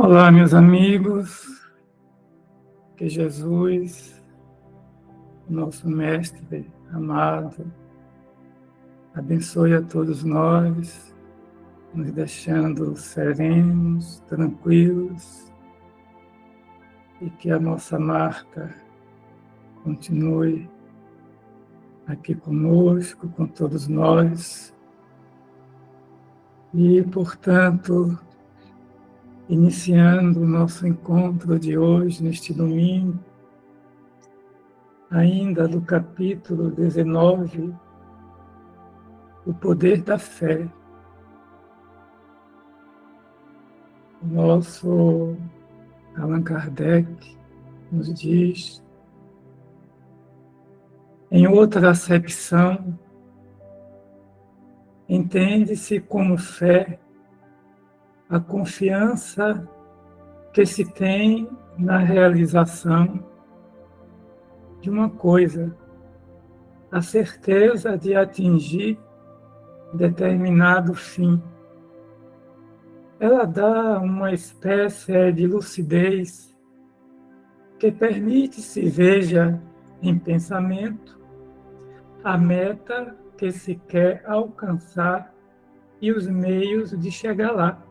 Olá, meus amigos, que Jesus, nosso Mestre amado, abençoe a todos nós, nos deixando serenos, tranquilos, e que a nossa marca continue aqui conosco, com todos nós, e, portanto, iniciando o nosso encontro de hoje, neste domingo, ainda do capítulo 19, o poder da fé. O nosso Allan Kardec nos diz, em outra acepção, entende-se como fé a confiança que se tem na realização de uma coisa, a certeza de atingir determinado fim. Ela dá uma espécie de lucidez que permite se veja em pensamento a meta que se quer alcançar e os meios de chegar lá.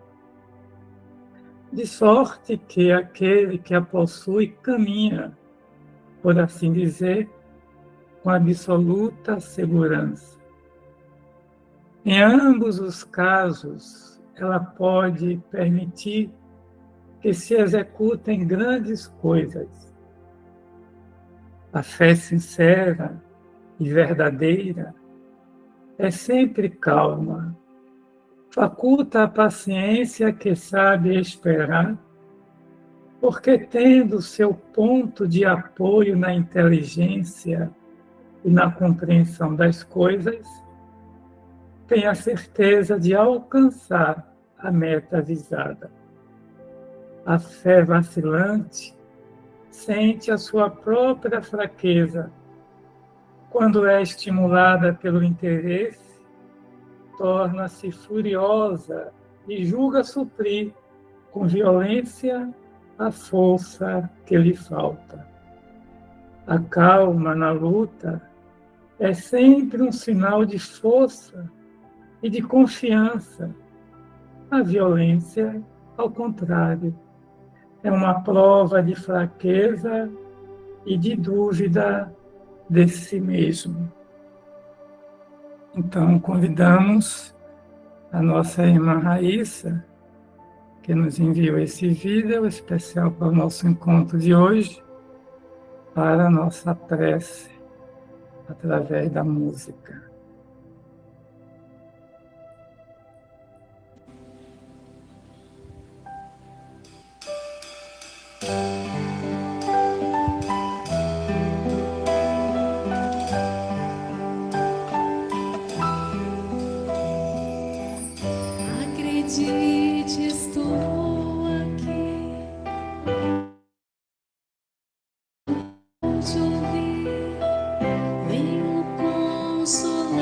De sorte que aquele que a possui caminha, por assim dizer, com absoluta segurança. Em ambos os casos, ela pode permitir que se executem grandes coisas. A fé sincera e verdadeira é sempre calma, faculta a paciência que sabe esperar, porque tendo seu ponto de apoio na inteligência e na compreensão das coisas, tem a certeza de alcançar a meta visada. A fé vacilante sente a sua própria fraqueza. Quando é estimulada pelo interesse, torna-se furiosa e julga suprir com violência a força que lhe falta. A calma na luta é sempre um sinal de força e de confiança. A violência, ao contrário, é uma prova de fraqueza e de dúvida de si mesmo. Então, convidamos a nossa irmã Raíssa, que nos enviou esse vídeo especial para o nosso encontro de hoje, para a nossa prece através da música. Acredite, estou aqui, vou te ouvir, venho consolar.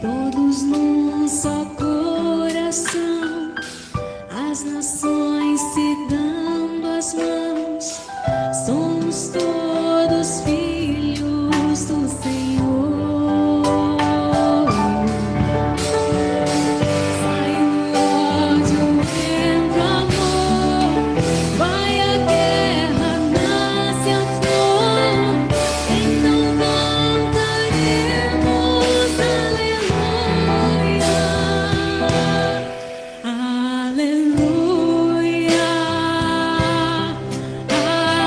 todos num só coração, as nações se dando as mãos, somos todos filhos do Senhor. Sai o ódio, entra o amor, vai a guerra, nasce a flor, então cantaremos aleluia, aleluia,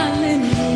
aleluia,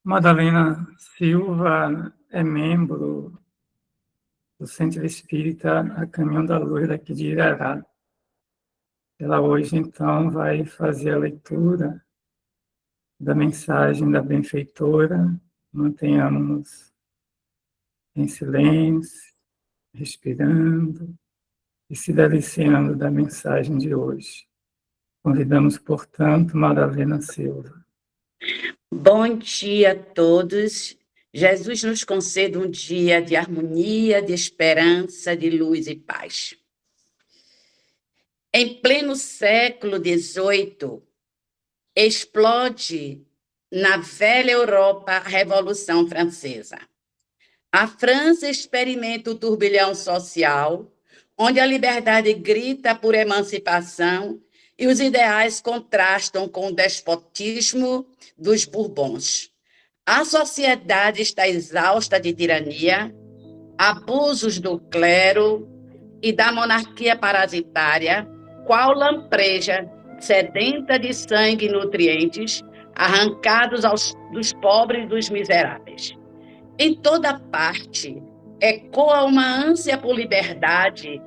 Madalena Silva é membro do Centro Espírita A Caminho da Luz daqui de Irará. Ela hoje, então, vai fazer a leitura da mensagem da benfeitora. Mantenhamos em silêncio, respirando e se deliciando da mensagem de hoje. Convidamos, portanto, Madalena Silva. Bom dia a todos. Jesus nos concede um dia de harmonia, de esperança, de luz e paz. Em pleno século XVIII, explode na velha Europa a Revolução Francesa. A França experimenta o turbilhão social, onde a liberdade grita por emancipação e os ideais contrastam com o despotismo dos Bourbons. A sociedade está exausta de tirania, abusos do clero e da monarquia parasitária, qual lampreja, sedenta de sangue e nutrientes, arrancados dos pobres e dos miseráveis. Em toda parte, ecoa uma ânsia por liberdade,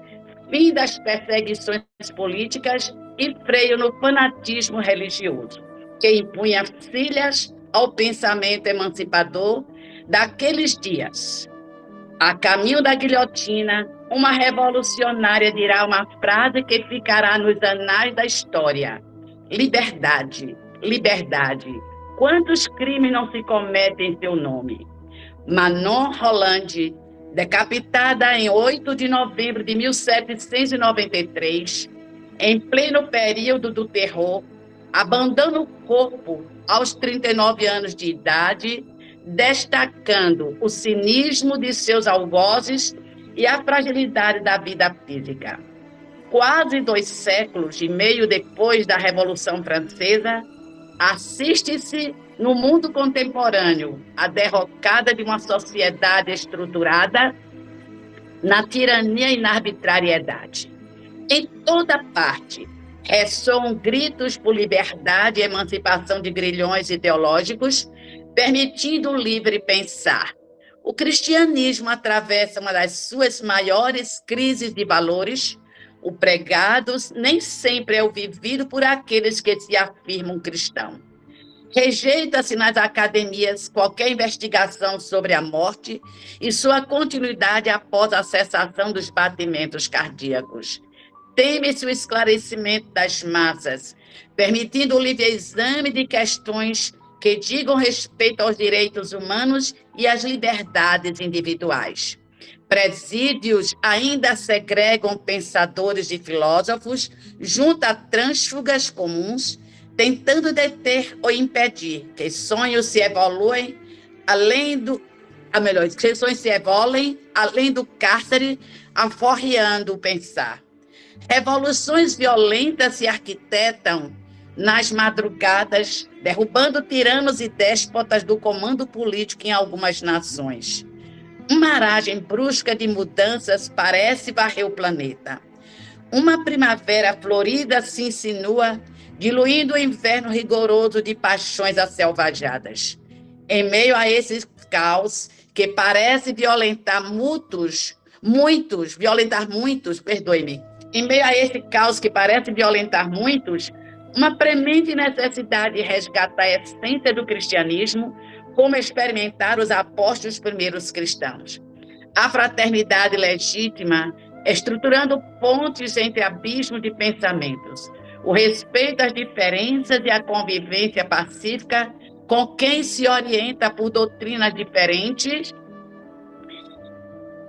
fim das perseguições políticas e freio no fanatismo religioso, que impunha filhas ao pensamento emancipador daqueles dias. A caminho da guilhotina, uma revolucionária dirá uma frase que ficará nos anais da história: liberdade, liberdade. Quantos crimes não se cometem em seu nome? Manon Rolande, decapitada em 8 de novembro de 1793, em pleno período do terror, abandona o corpo aos 39 anos de idade, destacando o cinismo de seus algozes e a fragilidade da vida física. Quase 2 séculos e meio depois da Revolução Francesa, assiste-se no mundo contemporâneo a derrocada de uma sociedade estruturada na tirania e na arbitrariedade. Em toda parte, ressoam gritos por liberdade e emancipação de grilhões ideológicos, permitindo o livre pensar. O cristianismo atravessa uma das suas maiores crises de valores. O pregado nem sempre é o vivido por aqueles que se afirmam cristãos. Rejeita-se nas academias qualquer investigação sobre a morte e sua continuidade após a cessação dos batimentos cardíacos. Teme-se o esclarecimento das massas, permitindo o livre exame de questões que digam respeito aos direitos humanos e às liberdades individuais. Presídios ainda segregam pensadores e filósofos junto a trânsfugas comuns, tentando deter ou impedir que sonhos se evoluem além do cárcere, aforreando o pensar. Revoluções violentas se arquitetam nas madrugadas, derrubando tiranos e déspotas do comando político em algumas nações. Uma aragem brusca de mudanças parece varrer o planeta. Uma primavera florida se insinua, diluindo o inverno rigoroso de paixões asselvajadas. Em meio a esse caos que parece violentar muitos, em meio a esse caos que parece violentar muitos, uma premente necessidade de resgatar a essência do cristianismo, como experimentaram os apóstolos primeiros cristãos. A fraternidade legítima, estruturando pontes entre abismos de pensamentos, o respeito às diferenças e a convivência pacífica com quem se orienta por doutrinas diferentes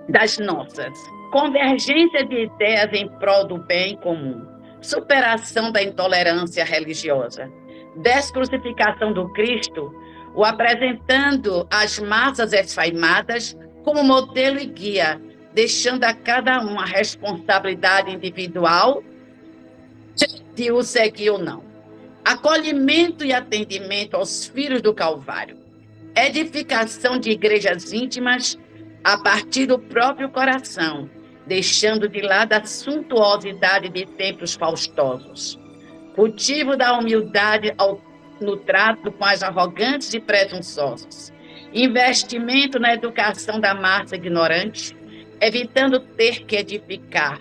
das nossas, convergência de ideias em prol do bem comum, superação da intolerância religiosa, descrucificação do Cristo, o apresentando às massas esfaimadas como modelo e guia, deixando a cada um a responsabilidade individual de o seguir ou não. Acolhimento e atendimento aos filhos do Calvário. Edificação de igrejas íntimas a partir do próprio coração, deixando de lado a suntuosidade de templos faustosos. Cultivo da humildade no trato com as arrogantes e presunçosos. Investimento na educação da massa ignorante, evitando ter que edificar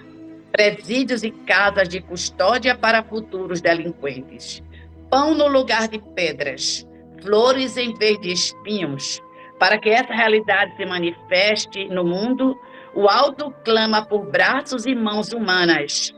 presídios e casas de custódia para futuros delinquentes. Pão no lugar de pedras, flores em vez de espinhos. Para que essa realidade se manifeste no mundo, o alto clama por braços e mãos humanas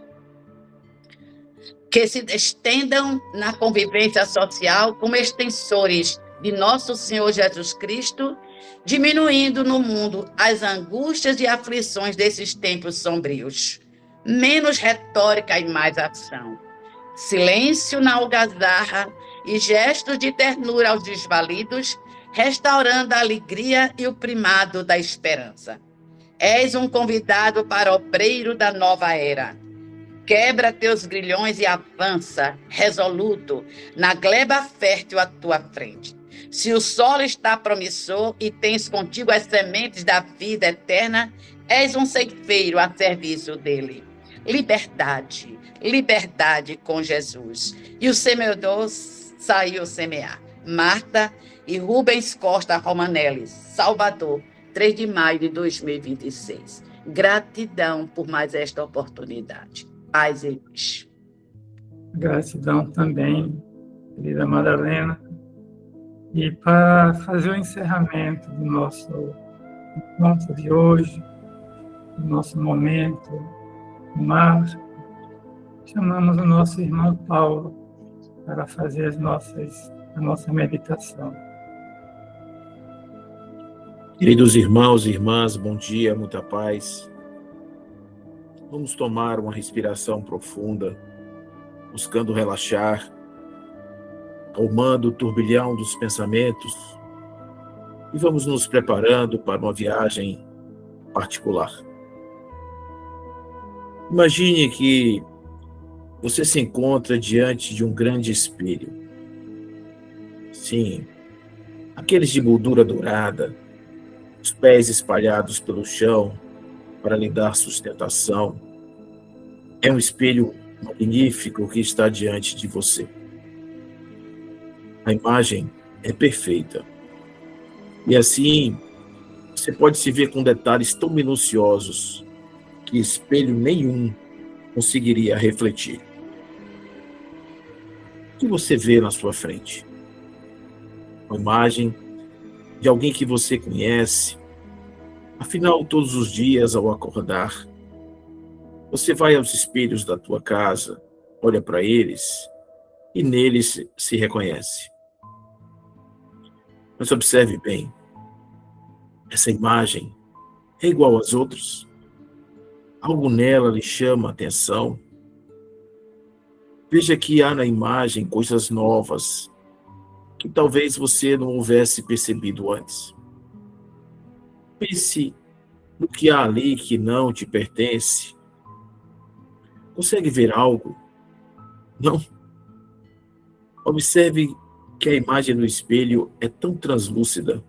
que se estendam na convivência social como extensores de nosso Senhor Jesus Cristo, diminuindo no mundo as angústias e aflições desses tempos sombrios. Menos retórica e mais ação. Silêncio na algazarra e gestos de ternura aos desvalidos, restaurando a alegria e o primado da esperança. És um convidado para obreiro da nova era. Quebra teus grilhões e avança, resoluto, na gleba fértil à tua frente. Se o solo está promissor e tens contigo as sementes da vida eterna, és um ceifeiro a serviço dele. Liberdade, liberdade com Jesus. E o semeador saiu semear. Marta e Rubens Costa Romanelli, Salvador, 3 de maio de 2026. Gratidão por mais esta oportunidade. Paz e luz. Gratidão também, querida Madalena. E para fazer o encerramento do nosso encontro de hoje, do nosso momento mágico, chamamos o nosso irmão Paulo para fazer a nossa meditação. Queridos irmãos e irmãs, bom dia, muita paz. Vamos tomar uma respiração profunda, buscando relaxar, acalmando o turbilhão dos pensamentos e vamos nos preparando para uma viagem particular. Imagine que você se encontra diante de um grande espelho. Sim, aqueles de moldura dourada, os pés espalhados pelo chão para lhe dar sustentação. É um espelho magnífico que está diante de você. A imagem é perfeita. E assim, você pode se ver com detalhes tão minuciosos que espelho nenhum conseguiria refletir. O que você vê na sua frente? Uma imagem de alguém que você conhece. Afinal, todos os dias ao acordar, você vai aos espelhos da tua casa, olha para eles e neles se reconhece. Mas observe bem, essa imagem é igual às outras? Algo nela lhe chama a atenção? Veja que há na imagem coisas novas que talvez você não houvesse percebido antes. Pense no que há ali que não te pertence. Consegue ver algo? Não? Observe que a imagem no espelho é tão translúcida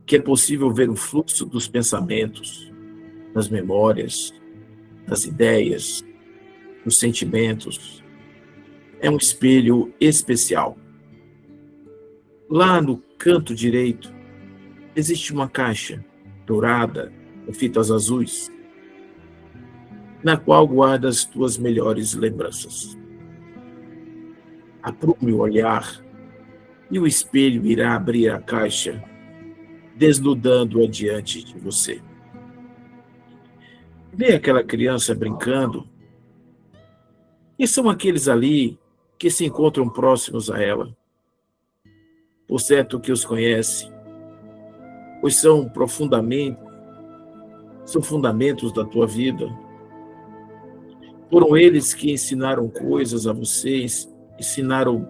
que é possível ver o fluxo dos pensamentos, das memórias, das ideias, dos sentimentos. É um espelho especial. Lá no canto direito, existe uma caixa dourada com fitas azuis, na qual guarda as tuas melhores lembranças. Aprume o olhar e o espelho irá abrir a caixa, desnudando-a diante de você. Vê aquela criança brincando, e são aqueles ali que se encontram próximos a ela. Por certo que os conhece, pois são fundamentos da tua vida. Foram eles que ensinaram coisas a vocês, ensinaram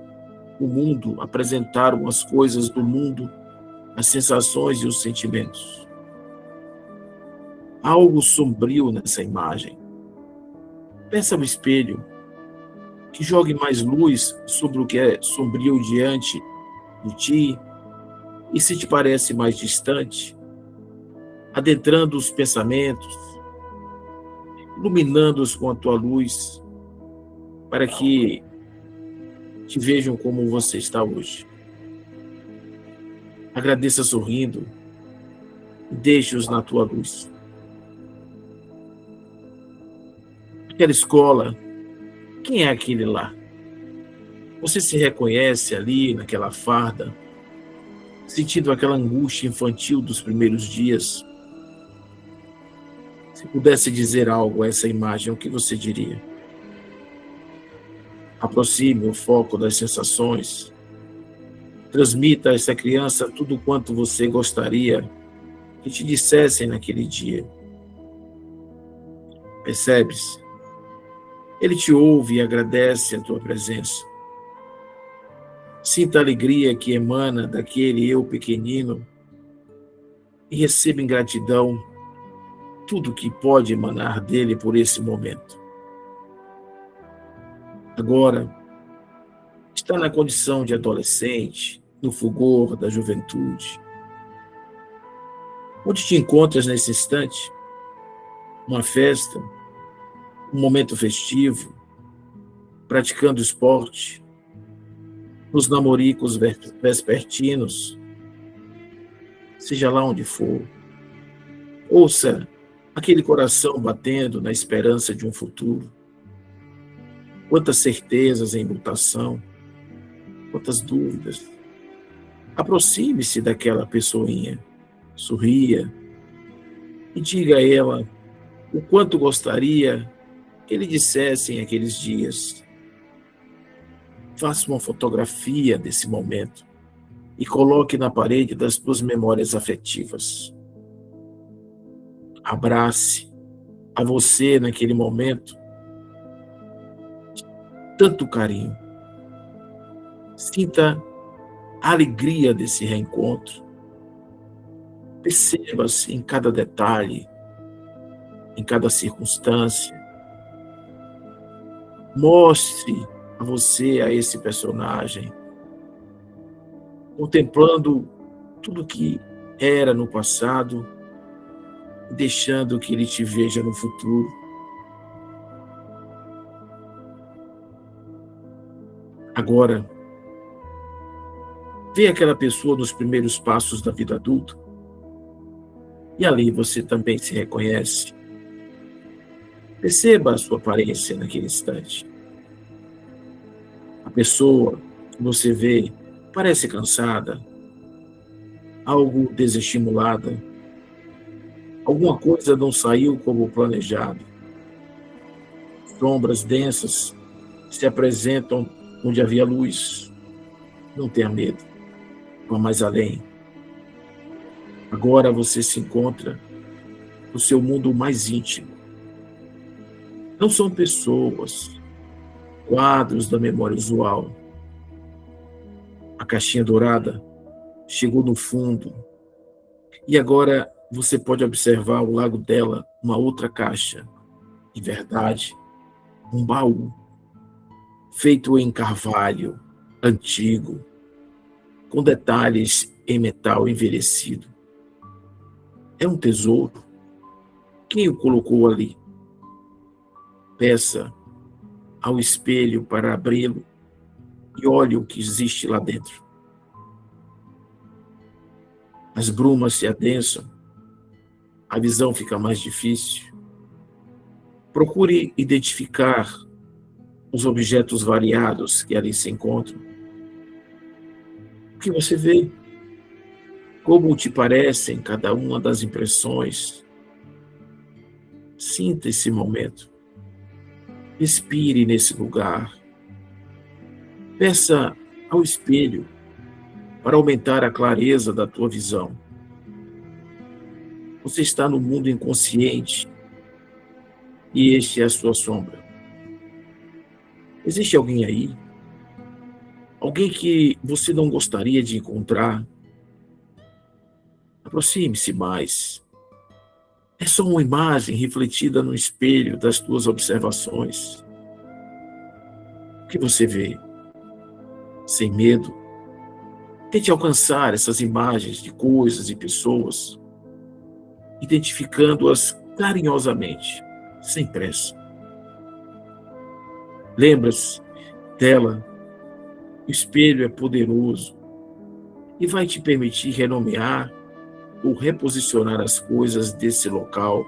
o mundo, apresentaram as coisas do mundo, as sensações e os sentimentos. Há algo sombrio nessa imagem. Peça ao espelho que jogue mais luz sobre o que é sombrio diante de ti, e se te parece mais distante, adentrando os pensamentos, iluminando-os com a tua luz, para que te vejam como você está hoje. Agradeça sorrindo e deixe-os na tua luz. Aquela escola, quem é aquele lá? Você se reconhece ali naquela farda, sentindo aquela angústia infantil dos primeiros dias? Se pudesse dizer algo a essa imagem, o que você diria? Aproxime o foco das sensações. Transmita a essa criança tudo quanto você gostaria que te dissessem naquele dia. Percebes? Ele te ouve e agradece a tua presença. Sinta a alegria que emana daquele eu pequenino e receba em gratidão tudo que pode emanar dele por esse momento. Agora, está na condição de adolescente, no fulgor da juventude. Onde te encontras nesse instante? Uma festa, um momento festivo, praticando esporte, nos namoricos vespertinos, seja lá onde for. Ouça aquele coração batendo na esperança de um futuro. Quantas certezas em mutação, quantas dúvidas. Aproxime-se daquela pessoinha, sorria e diga a ela o quanto gostaria que ele dissesse em aqueles dias. Faça uma fotografia desse momento e coloque na parede das tuas memórias afetivas. Abrace a você naquele momento tanto carinho. Sinta a alegria desse reencontro. Perceba-se em cada detalhe, em cada circunstância. Mostre a você, a esse personagem, contemplando tudo que era no passado, deixando que ele te veja no futuro. Agora, vê aquela pessoa nos primeiros passos da vida adulta, e ali você também se reconhece. Perceba a sua aparência naquele instante. A pessoa que você vê parece cansada, algo desestimulada, alguma coisa não saiu como planejado. Sombras densas se apresentam onde havia luz. Não tenha medo, vá mais além. Agora você se encontra no seu mundo mais íntimo. Não são pessoas, quadros da memória usual. A caixinha dourada chegou no fundo e agora você pode observar ao lado dela uma outra caixa. Em verdade, um baú feito em carvalho antigo, com detalhes em metal envelhecido. É um tesouro. Quem o colocou ali? Peça ao espelho para abri-lo e olhe o que existe lá dentro. As brumas se adensam, a visão fica mais difícil. Procure identificar os objetos variados que ali se encontram. O que você vê? Como te parecem cada uma das impressões? Sinta esse momento. Respire nesse lugar. Peça ao espelho para aumentar a clareza da tua visão. Você está no mundo inconsciente e este é a sua sombra. Existe alguém aí? Alguém que você não gostaria de encontrar? Aproxime-se mais. É só uma imagem refletida no espelho das tuas observações. O que você vê? Sem medo, tente alcançar essas imagens de coisas e pessoas, identificando-as carinhosamente, sem pressa. Lembra-se dela, o espelho é poderoso e vai te permitir renomear ou reposicionar as coisas desse local,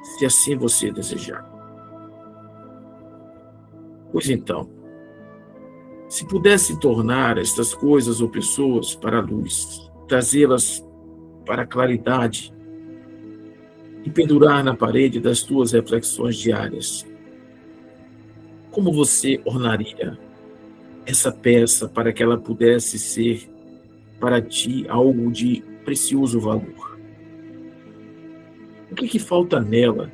se assim você desejar. Pois então, se pudesse tornar estas coisas ou pessoas para a luz, trazê-las para a claridade e pendurar na parede das tuas reflexões diárias, como você ornaria essa peça para que ela pudesse ser para ti algo de precioso valor? O que falta nela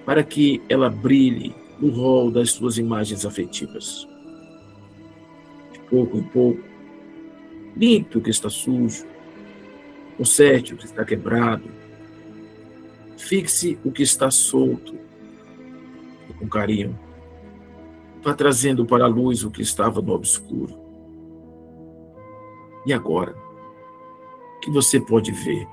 para que ela brilhe no rol das suas imagens afetivas? De pouco em pouco, limpe o que está sujo, conserte o que está quebrado, fixe o que está solto e com carinho. Vá trazendo para a luz o que estava no obscuro. E agora? O que você pode ver?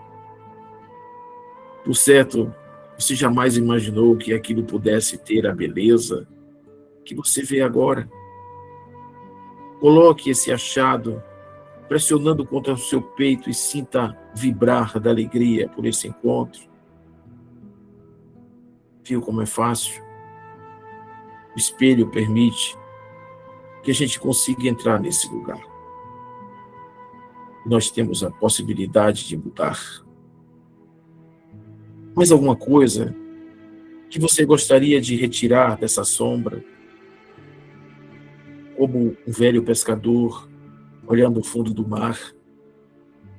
Por certo, você jamais imaginou que aquilo pudesse ter a beleza que você vê agora. Coloque esse achado pressionando contra o seu peito e sinta vibrar da alegria por esse encontro. Viu como é fácil? O espelho permite que a gente consiga entrar nesse lugar. Nós temos a possibilidade de mudar. Mais alguma coisa que você gostaria de retirar dessa sombra? Como um velho pescador olhando o fundo do mar,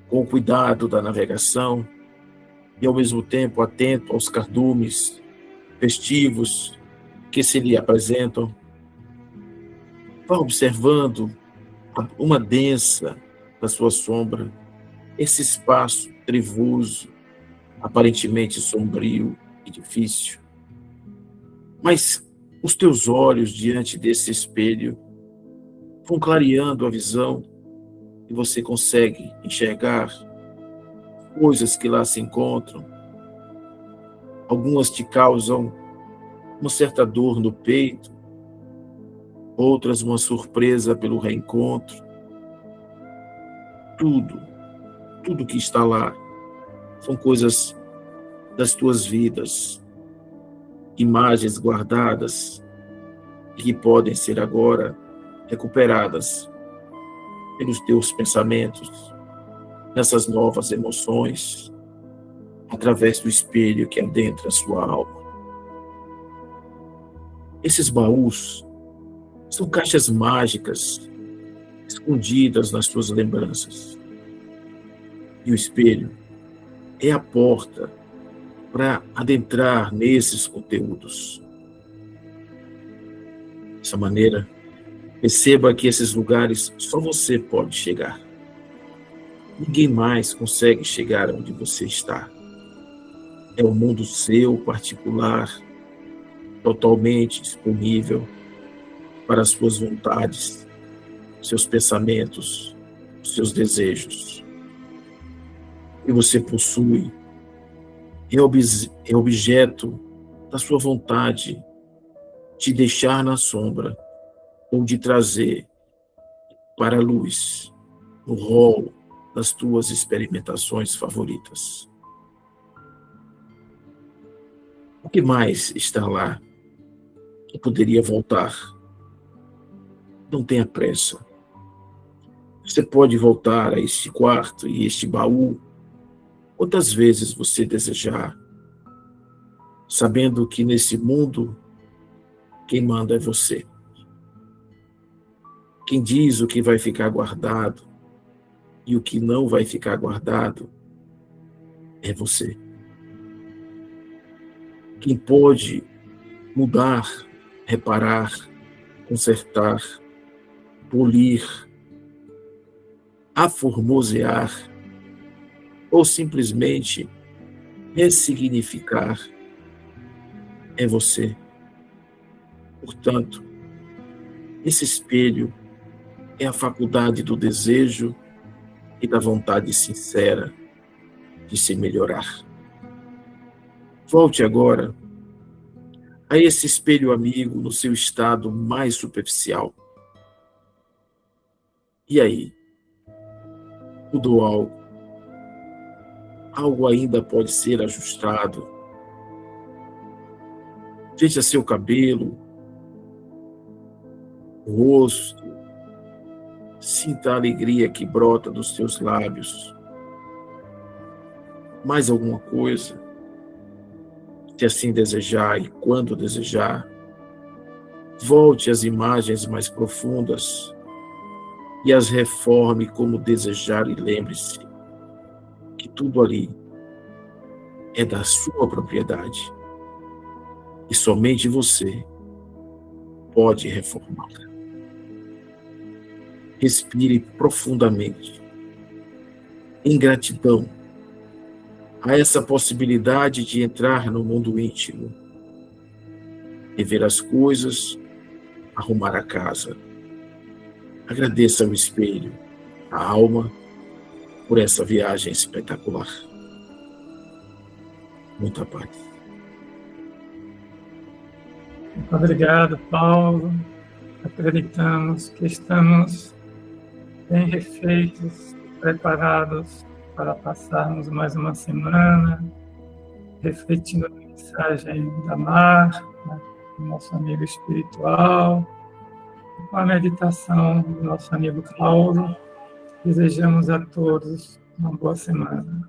com o cuidado da navegação e ao mesmo tempo atento aos cardumes festivos que se lhe apresentam. Vá observando uma densa da sua sombra, esse espaço trevoso, aparentemente sombrio e difícil. Mas os teus olhos diante desse espelho vão clareando a visão e você consegue enxergar coisas que lá se encontram. Algumas te causam uma certa dor no peito, outras uma surpresa pelo reencontro. Tudo que está lá são coisas das tuas vidas, imagens guardadas e que podem ser agora recuperadas pelos teus pensamentos, nessas novas emoções, através do espelho que adentra a sua alma. Esses baús são caixas mágicas escondidas nas suas lembranças. E o espelho é a porta para adentrar nesses conteúdos. Dessa maneira, perceba que esses lugares só você pode chegar. Ninguém mais consegue chegar onde você está. É um mundo seu, particular, totalmente disponível para as suas vontades, seus pensamentos, seus desejos. E você possui é objeto da sua vontade de deixar na sombra ou de trazer para a luz, no rol das tuas experimentações favoritas. O que mais está lá que poderia voltar? Não tenha pressa. Você pode voltar a este quarto e este baú quantas vezes você desejar, sabendo que nesse mundo quem manda é você. Quem diz o que vai ficar guardado e o que não vai ficar guardado é você. Quem pode mudar, reparar, consertar, polir, aformosear ou simplesmente ressignificar é você. Portanto, esse espelho é a faculdade do desejo e da vontade sincera de se melhorar. Volte agora a esse espelho amigo no seu estado mais superficial. E aí? Mudou algo? Algo ainda pode ser ajustado? Veja seu cabelo, o rosto, sinta a alegria que brota dos teus lábios. Mais alguma coisa? Se assim desejar e quando desejar, volte às imagens mais profundas e as reforme como desejar e lembre-se que tudo ali é da sua propriedade e somente você pode reformar. Respire profundamente, em gratidão a essa possibilidade de entrar no mundo íntimo, rever as coisas, arrumar a casa. Agradeça ao espelho, à alma, por essa viagem espetacular. Muita paz. Muito obrigado, Paulo. Acreditamos que estamos bem refeitos, preparados para passarmos mais uma semana refletindo a mensagem da Mar, do nosso amigo espiritual, com a meditação do nosso amigo Paulo. Desejamos a todos uma boa semana.